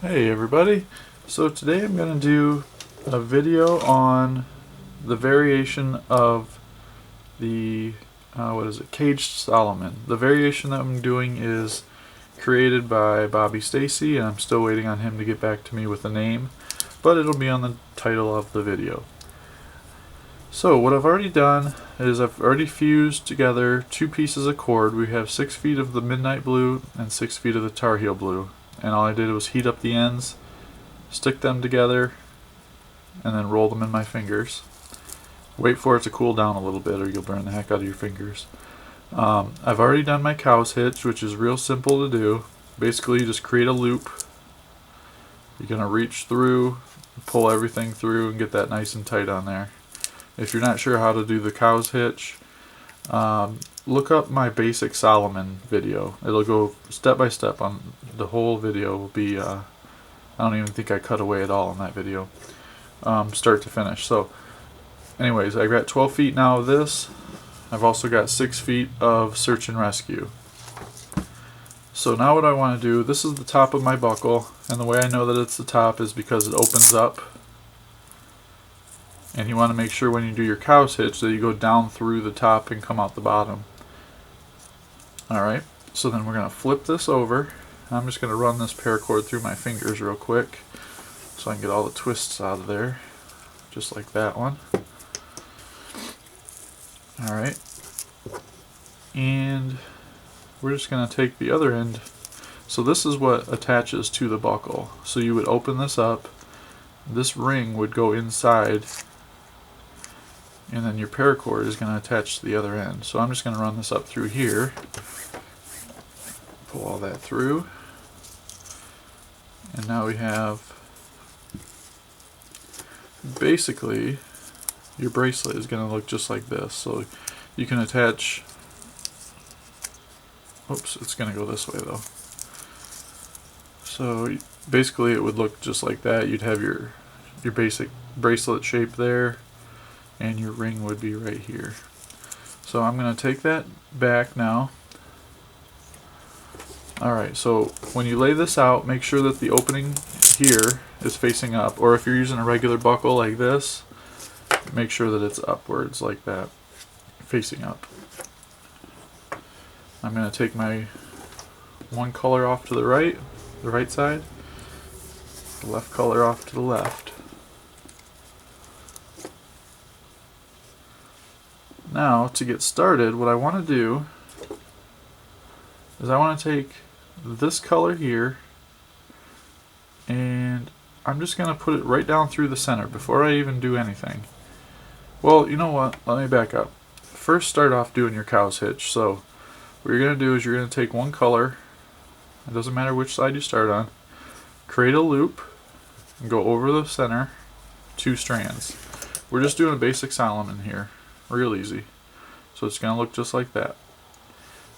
Hey everybody, so today I'm going to do a video on the variation of the, Caged Solomon. The variation that I'm doing is created by Bobby Stacy, and I'm still waiting on him to get back to me with a name, but it'll be on the title of the video. So what I've already done is I've already fused together two pieces of cord. We have 6 feet of the midnight blue and 6 feet of the Tar Heel blue, and all I did was heat up the ends, stick them together, and then roll them in my fingers. Wait for it to cool down a little bit or you'll burn the heck out of your fingers. I've already done my cow's hitch, which is real simple to do. Basically you just create a loop. You're going to reach through, pull everything through, and get that nice and tight on there. If you're not sure how to do the cow's hitch, look up my basic Solomon video. It'll go step by step. On the whole video will be I don't even think I cut away at all in that video, start to finish. So anyways, I got 12 feet now of this. I've also got 6 feet of search and rescue. So now what I want to do, this is the top of my buckle, and the way I know that it's the top is because it opens up. And you want to make sure when you do your cow's hitch that you go down through the top and come out the bottom. Alright, so then we're going to flip this over. I'm just going to run this paracord through my fingers real quick so I can get all the twists out of there, just like that one. Alright, and we're just going to take the other end. So this is what attaches to the buckle. So you would open this up, this ring would go inside, and then your paracord is going to attach to the other end. So I'm just going to run this up through here, pull all that through, and now we have basically your bracelet is going to look just like this. So you can attach, oops, it's going to go this way though. So basically it would look just like that. You'd have your basic bracelet shape there, and your ring would be right here. So I'm going to take that back now. Alright, so when you lay this out, make sure that the opening here is facing up, or if you're using a regular buckle like this, make sure that it's upwards like that, facing up. I'm going to take my one color off to the right side, the left color off to the left. Now, to get started, what I want to do is I want to take this color here, and I'm just going to put it right down through the center before I even do anything. Well, you know what? Let me back up. First, start off doing your cow's hitch. So what you're going to do is you're going to take one color, it doesn't matter which side you start on, create a loop, and go over the center, 2 strands. We're just doing a basic Solomon here. Real easy. So it's going to look just like that.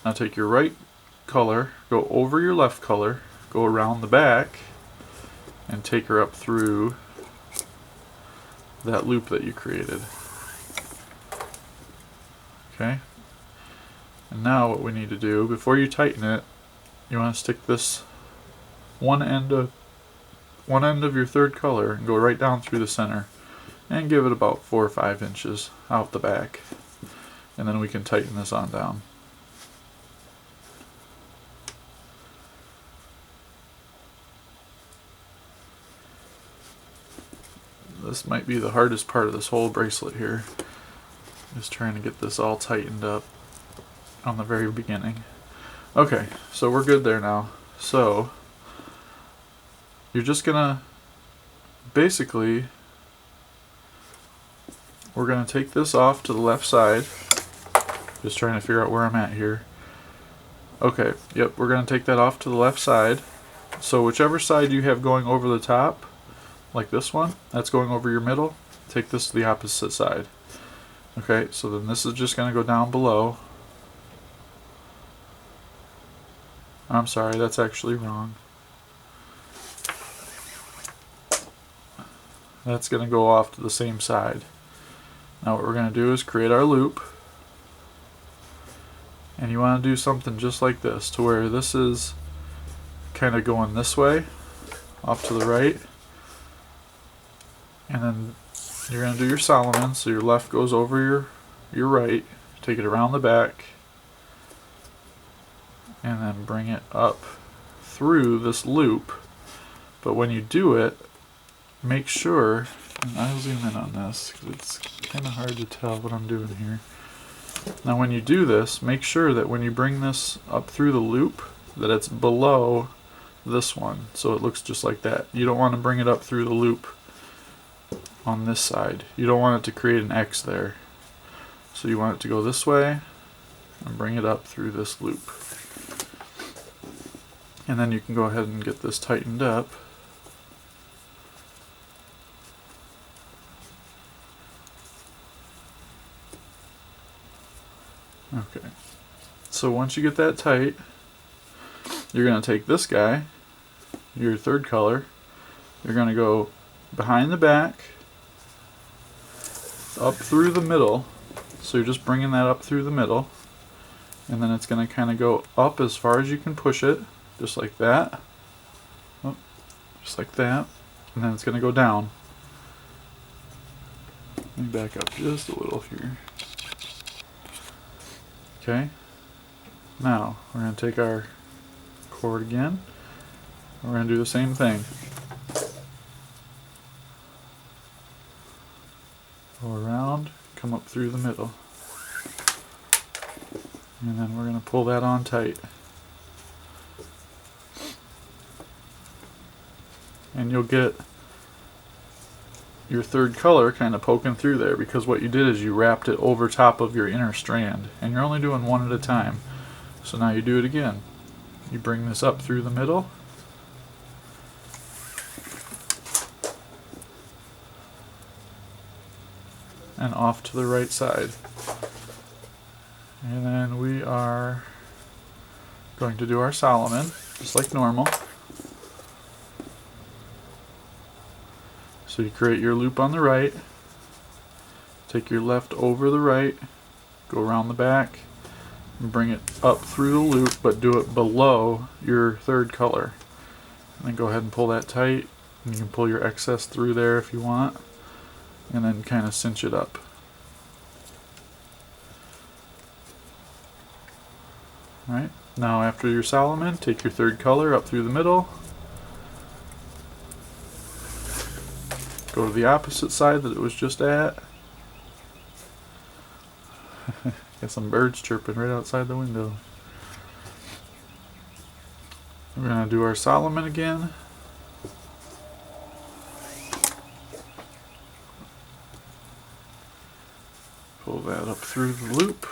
Now take your right color, go over your left color, go around the back, and take her up through that loop that you created. Okay? And now what we need to do, before you tighten it, you want to stick this one end of your third color and go right down through the center and give it about 4 or 5 inches out the back, and then we can tighten this on down. This might be the hardest part of this whole bracelet here, is trying to get this all tightened up on the very beginning. Okay, so we're good there now. So you're just gonna basically, we're going to take this off to the left side. Just trying to figure out where I'm at here. Okay, yep, we're going to take that off to the left side. So whichever side you have going over the top, like this one, that's going over your middle, take this to the opposite side. Okay, so then this is just going to go down below. I'm sorry, that's actually wrong. That's going to go off to the same side. Now what we're going to do is create our loop, and you want to do something just like this, to where this is kind of going this way, off to the right. And then you're going to do your Solomon, so your left goes over your right. Take it around the back and then bring it up through this loop. But when you do it, make sure, and I'll zoom in on this because it's kind of hard to tell what I'm doing here. Now when you do this, make sure that when you bring this up through the loop, that it's below this one, so it looks just like that. You don't want to bring it up through the loop on this side. You don't want it to create an X there. So you want it to go this way and bring it up through this loop. And then you can go ahead and get this tightened up. Okay, so once you get that tight, you're going to take this guy, your third color, you're going to go behind the back, up through the middle, so you're just bringing that up through the middle, and then it's going to kind of go up as far as you can push it, just like that, oh, just like that, and then it's going to go down. Let me back up just a little here. Okay, now we're going to take our cord again. We're going to do the same thing. Go around, come up through the middle. And then we're going to pull that on tight. And you'll get your third color kind of poking through there because what you did is you wrapped it over top of your inner strand, and you're only doing one at a time. So now you do it again. You bring this up through the middle, and off to the right side. And then we are going to do our Solomon just like normal. So you create your loop on the right, take your left over the right, go around the back, and bring it up through the loop, but do it below your third color. And then go ahead and pull that tight, and you can pull your excess through there if you want, and then kind of cinch it up. Alright, now after your Solomon, take your third color up through the middle, go to the opposite side that it was just at. Got some birds chirping right outside the window. We're going to do our Solomon again. Pull that up through the loop.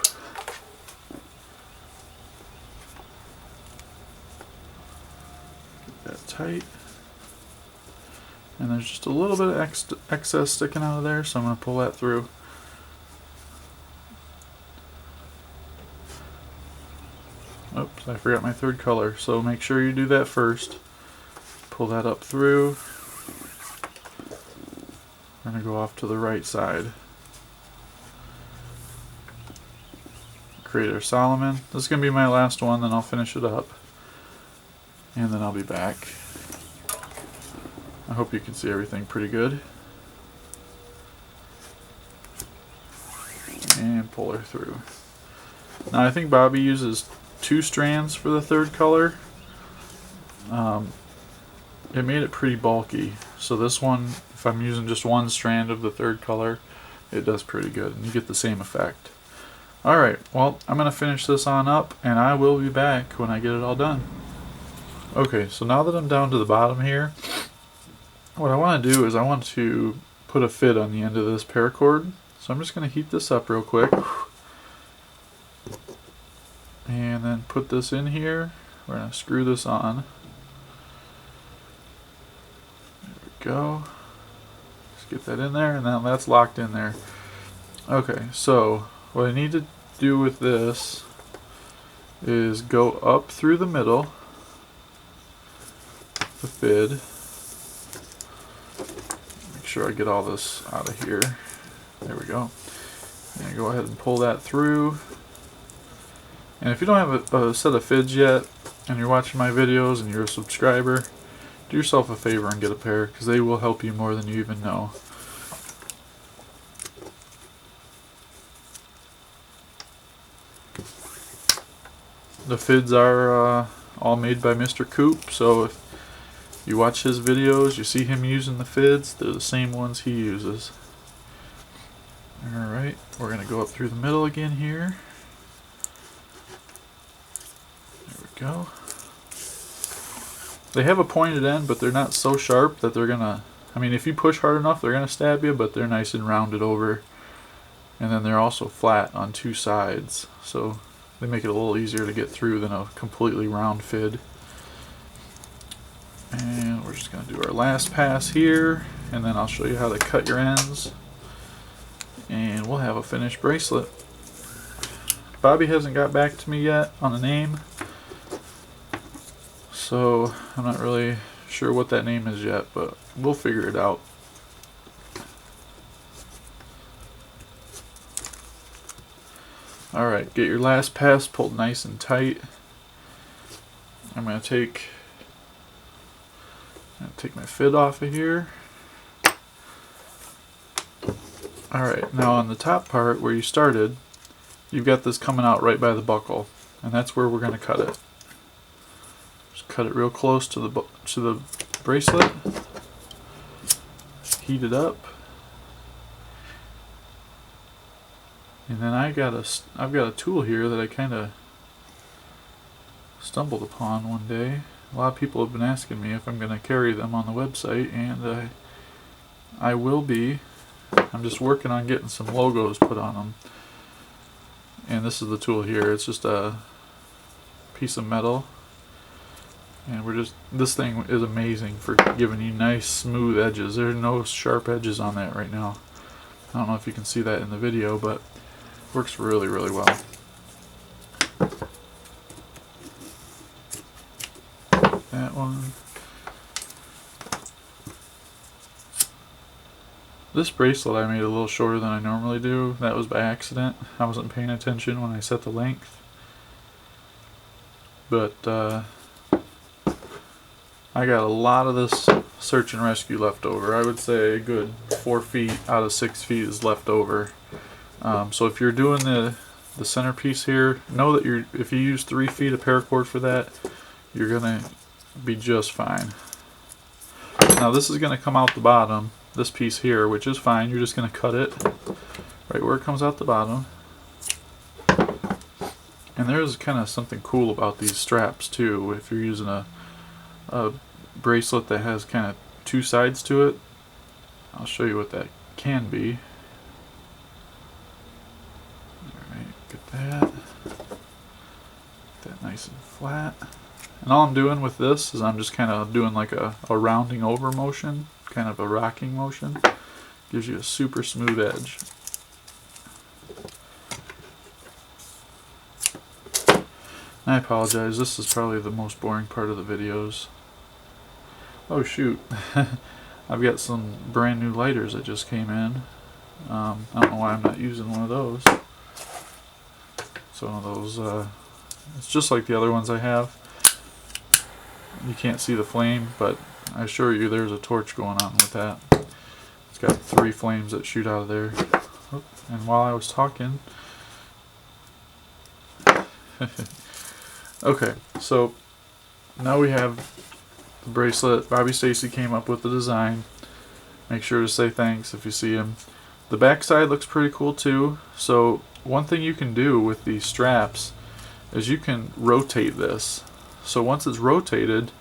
Get that tight. And there's just a little bit of excess sticking out of there, so I'm going to pull that through. Oops, I forgot my third color, so make sure you do that first. Pull that up through. We're going to go off to the right side. Create our Solomon. This is going to be my last one, then I'll finish it up. And then I'll be back. I hope you can see everything pretty good. And pull her through. Now I think Bobby uses 2 strands for the third color. It made it pretty bulky. So this one, if I'm using just 1 strand of the third color, it does pretty good. And you get the same effect. Alright, well, I'm going to finish this on up, and I will be back when I get it all done. Okay, so now that I'm down to the bottom here, what I want to do is I want to put a fit on the end of this paracord. So I'm just going to heat this up real quick. And then put this in here. We're going to screw this on. There we go. Just get that in there, and then that's locked in there. Okay, so what I need to do with this is go up through the middle, the fid. Make sure I get all this out of here. There we go. And go ahead and pull that through. And if you don't have a set of fids yet, and you're watching my videos and you're a subscriber, do yourself a favor and get a pair, because they will help you more than you even know. The fids are all made by Mr. Coop, so if you watch his videos, you see him using the fids, they're the same ones he uses. Alright, we're going to go up through the middle again here. There we go. They have a pointed end, but they're not so sharp that they're going to, I mean, if you push hard enough, they're going to stab you, but they're nice and rounded over. And then they're also flat on two sides, so they make it a little easier to get through than a completely round fid. And we're just going to do our last pass here, and then I'll show you how to cut your ends. And we'll have a finished bracelet. Bobby hasn't got back to me yet on a name, so I'm not really sure what that name is yet, but we'll figure it out. Alright, get your last pass pulled nice and tight. I'm going to take my fid off of here. Alright, now on the top part where you started, you've got this coming out right by the buckle, and that's where we're going to cut it. Just cut it real close to the bracelet. Heat it up. And then I've got a tool here that I kind of stumbled upon one day. A lot of people have been asking me if I'm going to carry them on the website, and I will be. I'm just working on getting some logos put on them. And this is the tool here. It's just a piece of metal, and this thing is amazing for giving you nice smooth edges. There are no sharp edges on that right now. I don't know if you can see that in the video, but works really, really well. That one. This bracelet I made a little shorter than I normally do. That was by accident. I wasn't paying attention when I set the length. But I got a lot of this search and rescue left over. I would say a good 4 feet out of 6 feet is left over. So if you're doing the centerpiece here, know that if you use 3 feet of paracord for that, you're gonna be just fine. Now this is gonna come out the bottom, this piece here, which is fine. You're just gonna cut it right where it comes out the bottom. And there's kind of something cool about these straps too. If you're using a bracelet that has kind of 2 sides to it, I'll show you what that can be. Get that nice and flat. And all I'm doing with this is I'm just kind of doing like a rounding over motion, kind of a rocking motion. Gives you a super smooth edge. I apologize, this is probably the most boring part of the videos. Oh shoot, I've got some brand new lighters that just came in. I don't know why I'm not using one of those. So one of those, it's just like the other ones I have. You can't see the flame, but I assure you there's a torch going on with that. It's got 3 flames that shoot out of there. And while I was talking... Okay, so now we have the bracelet. Bobby Stacy came up with the design. Make sure to say thanks if you see him. The back side looks pretty cool too. So one thing you can do with these straps is you can rotate this. So once it's rotated,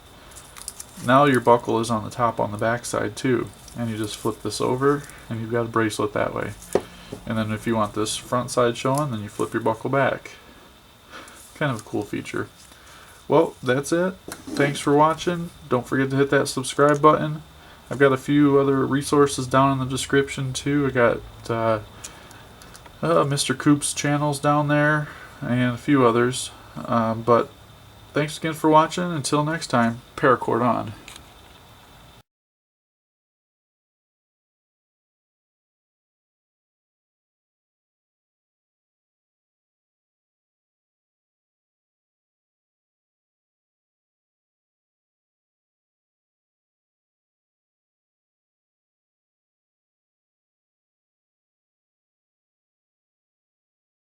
now your buckle is on the top on the back side too. And you just flip this over and you've got a bracelet that way. And then if you want this front side showing, then you flip your buckle back. Kind of a cool feature. Well, that's it. Thanks for watching. Don't forget to hit that subscribe button. I've got a few other resources down in the description too. I got Mr. Coop's channels down there and a few others. But thanks again for watching. Until next time, Paracord on.